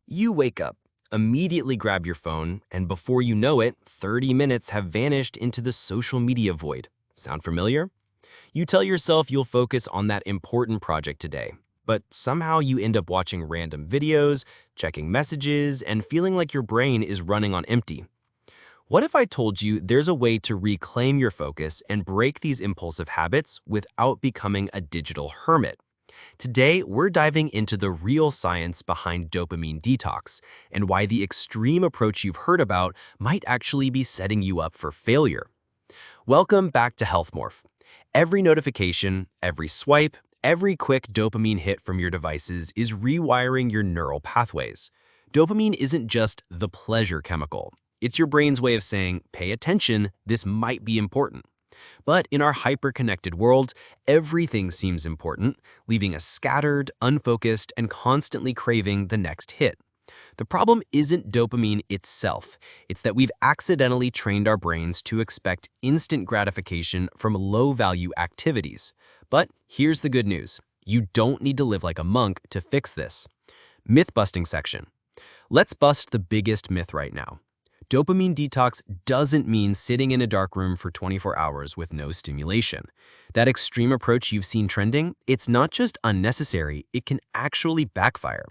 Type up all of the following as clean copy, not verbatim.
You wake up, immediately grab your phone, and before you know it, 30 minutes have vanished into the social media void. Sound familiar? You tell yourself you'll focus on that important project today, but somehow you end up watching random videos, checking messages, and feeling like your brain is running on empty. What if I told you there's a way to reclaim your focus and break these impulsive habits without becoming a digital hermit? Today, we're diving into the real science behind dopamine detox and why the extreme approach you've heard about might actually be setting you up for failure. Welcome back to HealthMorph. Every notification, every swipe, every quick dopamine hit from your devices is rewiring your neural pathways. Dopamine isn't just the pleasure chemical. It's your brain's way of saying, pay attention, this might be important. But in our hyper-connected world, everything seems important, leaving us scattered, unfocused, and constantly craving the next hit. The problem isn't dopamine itself. It's that we've accidentally trained our brains to expect instant gratification from low-value activities. But here's the good news. You don't need to live like a monk to fix this. Myth-busting section. Let's bust the biggest myth right now. Dopamine detox doesn't mean sitting in a dark room for 24 hours with no stimulation. That extreme approach you've seen trending, it's not just unnecessary, it can actually backfire.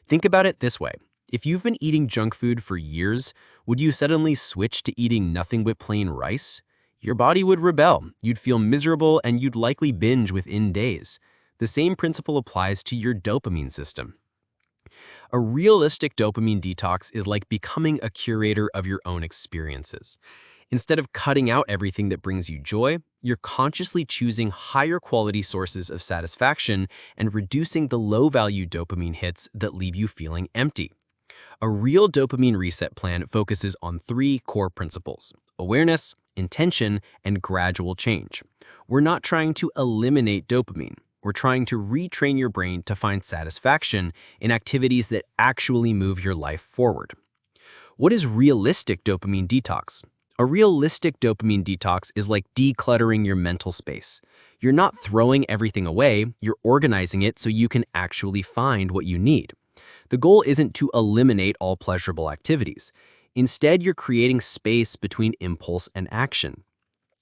Think about it this way. If you've been eating junk food for years, would you suddenly switch to eating nothing but plain rice? Your body would rebel, you'd feel miserable, and you'd likely binge within days. The same principle applies to your dopamine system. A realistic dopamine detox is like becoming a curator of your own experiences. Instead of cutting out everything that brings you joy, you're consciously choosing higher quality sources of satisfaction and reducing the low-value dopamine hits that leave you feeling empty. A real dopamine reset plan focuses on three core principles: awareness, intention, and gradual change. We're not trying to eliminate dopamine. We're trying to retrain your brain to find satisfaction in activities that actually move your life forward. What is realistic dopamine detox? A realistic dopamine detox is like decluttering your mental space. You're not throwing everything away, you're organizing it so you can actually find what you need. The goal isn't to eliminate all pleasurable activities. Instead, you're creating space between impulse and action.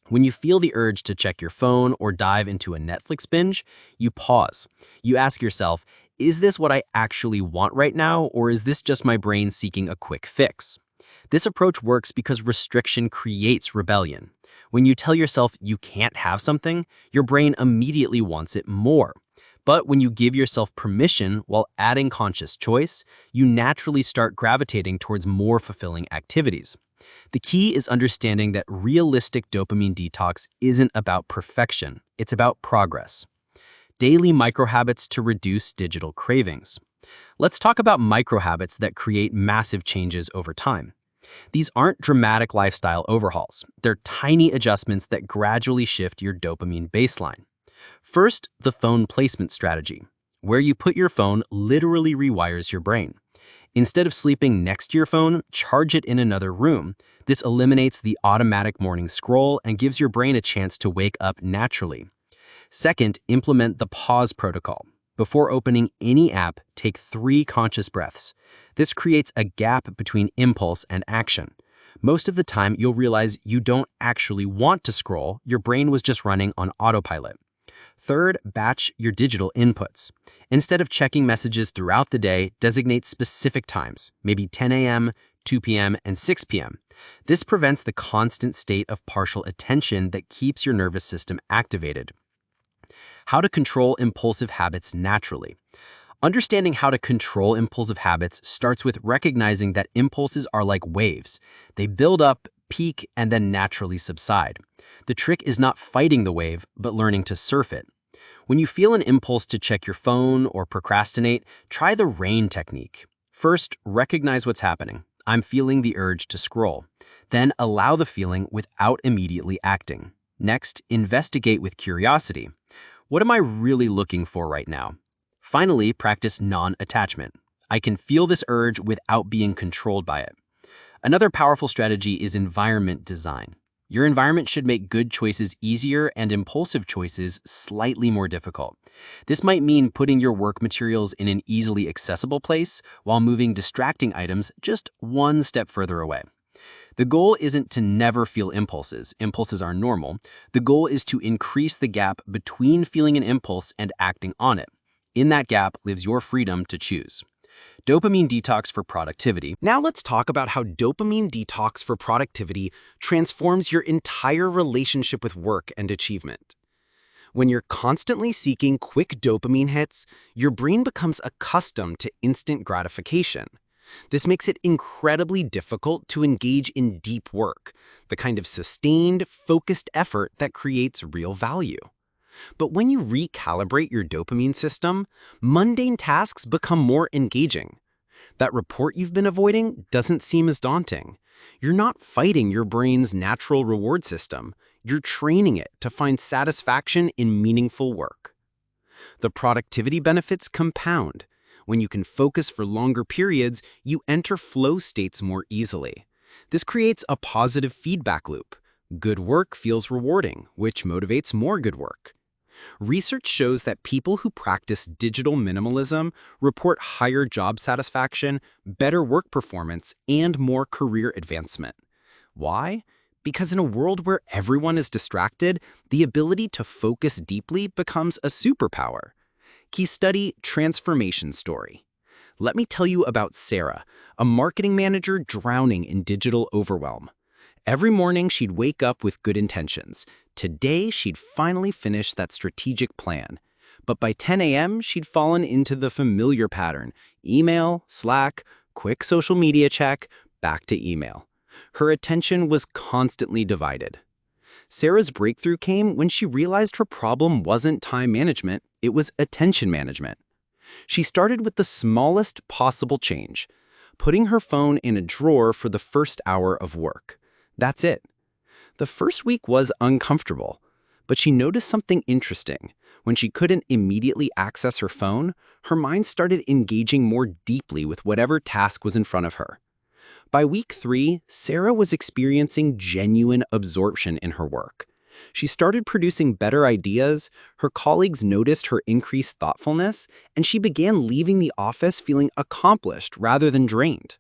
When you feel the urge to check your phone or dive into a Netflix binge, you pause. You ask yourself, is this what I actually want right now, or is this just my brain seeking a quick fix? This approach works because restriction creates rebellion. When you tell yourself you can't have something, your brain immediately wants it more. But when you give yourself permission while adding conscious choice, you naturally start gravitating towards more fulfilling activities. The key is understanding that realistic dopamine detox isn't about perfection, it's about progress. Daily microhabits to reduce digital cravings. Let's talk about microhabits that create massive changes over time. These aren't dramatic lifestyle overhauls, they're tiny adjustments that gradually shift your dopamine baseline. First, the phone placement strategy. Where you put your phone literally rewires your brain. Instead of sleeping next to your phone, charge it in another room. This eliminates the automatic morning scroll and gives your brain a chance to wake up naturally. Second, implement the pause protocol. Before opening any app, take 3 conscious breaths. This creates a gap between impulse and action. Most of the time, you'll realize you don't actually want to scroll, your brain was just running on autopilot. Third, batch your digital inputs. Instead of checking messages throughout the day, designate specific times, maybe 10 a.m., 2 p.m., and 6 p.m. This prevents the constant state of partial attention that keeps your nervous system activated. How to control impulsive habits naturally. Understanding how to control impulsive habits starts with recognizing that impulses are like waves. They build up, peak, and then naturally subside. The trick is not fighting the wave, but learning to surf it. When you feel an impulse to check your phone or procrastinate, try the rain technique. First, recognize what's happening. I'm feeling the urge to scroll. Then allow the feeling without immediately acting. Next, investigate with curiosity. What am I really looking for right now? Finally, practice non-attachment. I can feel this urge without being controlled by it. Another powerful strategy is environment design. Your environment should make good choices easier and impulsive choices slightly more difficult. This might mean putting your work materials in an easily accessible place while moving distracting items just one step further away. The goal isn't to never feel impulses. Impulses are normal. The goal is to increase the gap between feeling an impulse and acting on it. In that gap lives your freedom to choose. Dopamine detox for productivity. Now let's talk about how dopamine detox for productivity transforms your entire relationship with work and achievement. When you're constantly seeking quick dopamine hits, your brain becomes accustomed to instant gratification. This makes it incredibly difficult to engage in deep work, the kind of sustained, focused effort that creates real value. But when you recalibrate your dopamine system, mundane tasks become more engaging. That report you've been avoiding doesn't seem as daunting. You're not fighting your brain's natural reward system. You're training it to find satisfaction in meaningful work. The productivity benefits compound. When you can focus for longer periods, you enter flow states more easily. This creates a positive feedback loop. Good work feels rewarding, which motivates more good work. Research shows that people who practice digital minimalism report higher job satisfaction, better work performance, and more career advancement. Why? Because in a world where everyone is distracted, the ability to focus deeply becomes a superpower. Key study, transformation story. Let me tell you about Sarah, a marketing manager drowning in digital overwhelm. Every morning, she'd wake up with good intentions. Today, she'd finally finish that strategic plan. But by 10 a.m., she'd fallen into the familiar pattern: email, Slack, quick social media check, back to email. Her attention was constantly divided. Sarah's breakthrough came when she realized her problem wasn't time management, it was attention management. She started with the smallest possible change, putting her phone in a drawer for the first hour of work. That's it. The first week was uncomfortable, but she noticed something interesting. When she couldn't immediately access her phone, her mind started engaging more deeply with whatever task was in front of her. By week 3, Sarah was experiencing genuine absorption in her work. She started producing better ideas, her colleagues noticed her increased thoughtfulness, and she began leaving the office feeling accomplished rather than drained.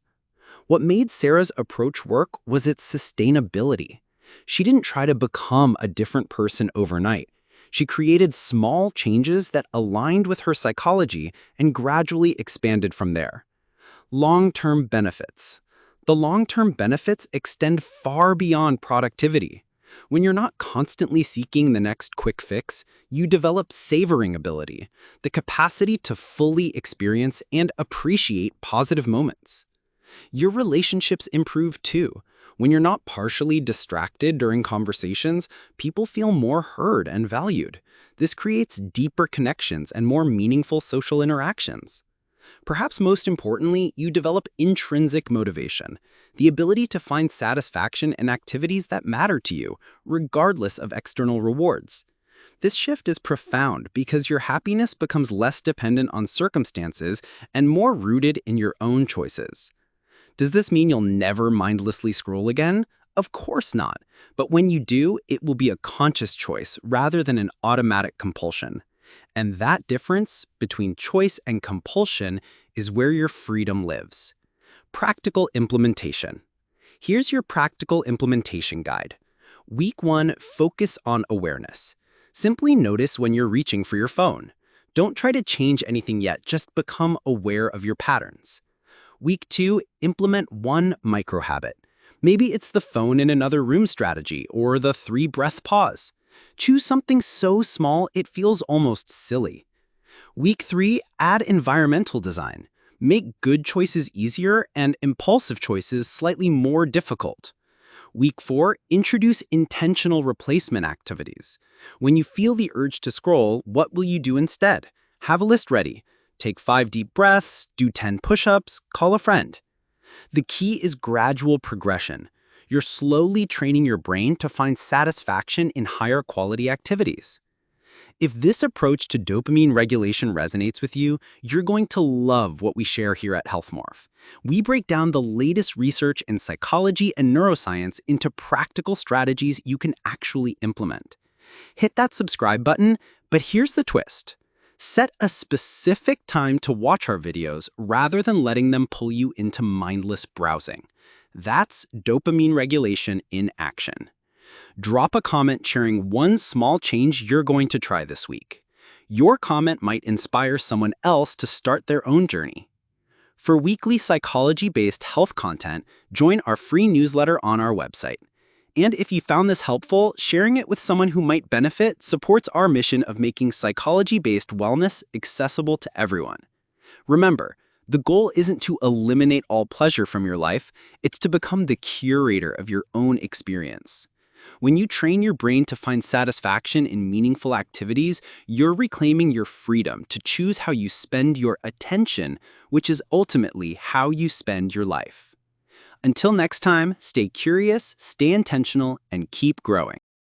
What made Sarah's approach work was its sustainability. She didn't try to become a different person overnight. She created small changes that aligned with her psychology and gradually expanded from there. Long-term benefits. The long-term benefits extend far beyond productivity. When you're not constantly seeking the next quick fix, you develop savoring ability, the capacity to fully experience and appreciate positive moments. Your relationships improve too. When you're not partially distracted during conversations, people feel more heard and valued. This creates deeper connections and more meaningful social interactions. Perhaps most importantly, you develop intrinsic motivation, the ability to find satisfaction in activities that matter to you, regardless of external rewards. This shift is profound because your happiness becomes less dependent on circumstances and more rooted in your own choices. Does this mean you'll never mindlessly scroll again? Of course not. But when you do, it will be a conscious choice rather than an automatic compulsion. And that difference between choice and compulsion is where your freedom lives. Practical implementation. Here's your practical implementation guide. Week 1, focus on awareness. Simply notice when you're reaching for your phone. Don't try to change anything yet, just become aware of your patterns. Week 2, implement one micro-habit. Maybe it's the phone in another room strategy or the 3-breath pause. Choose something so small it feels almost silly. Week 3, add environmental design. Make good choices easier and impulsive choices slightly more difficult. Week 4, introduce intentional replacement activities. When you feel the urge to scroll, what will you do instead? Have a list ready. Take 5 deep breaths, do 10 push-ups, call a friend. The key is gradual progression. You're slowly training your brain to find satisfaction in higher quality activities. If this approach to dopamine regulation resonates with you, you're going to love what we share here at HealthMorph. We break down the latest research in psychology and neuroscience into practical strategies you can actually implement. Hit that subscribe button, but here's the twist. Set a specific time to watch our videos rather than letting them pull you into mindless browsing. That's dopamine regulation in action. Drop a comment sharing one small change you're going to try this week. Your comment might inspire someone else to start their own journey. For weekly psychology-based health content, join our free newsletter on our website. And if you found this helpful, sharing it with someone who might benefit supports our mission of making psychology-based wellness accessible to everyone. Remember, the goal isn't to eliminate all pleasure from your life, it's to become the curator of your own experience. When you train your brain to find satisfaction in meaningful activities, you're reclaiming your freedom to choose how you spend your attention, which is ultimately how you spend your life. Until next time, stay curious, stay intentional, and keep growing.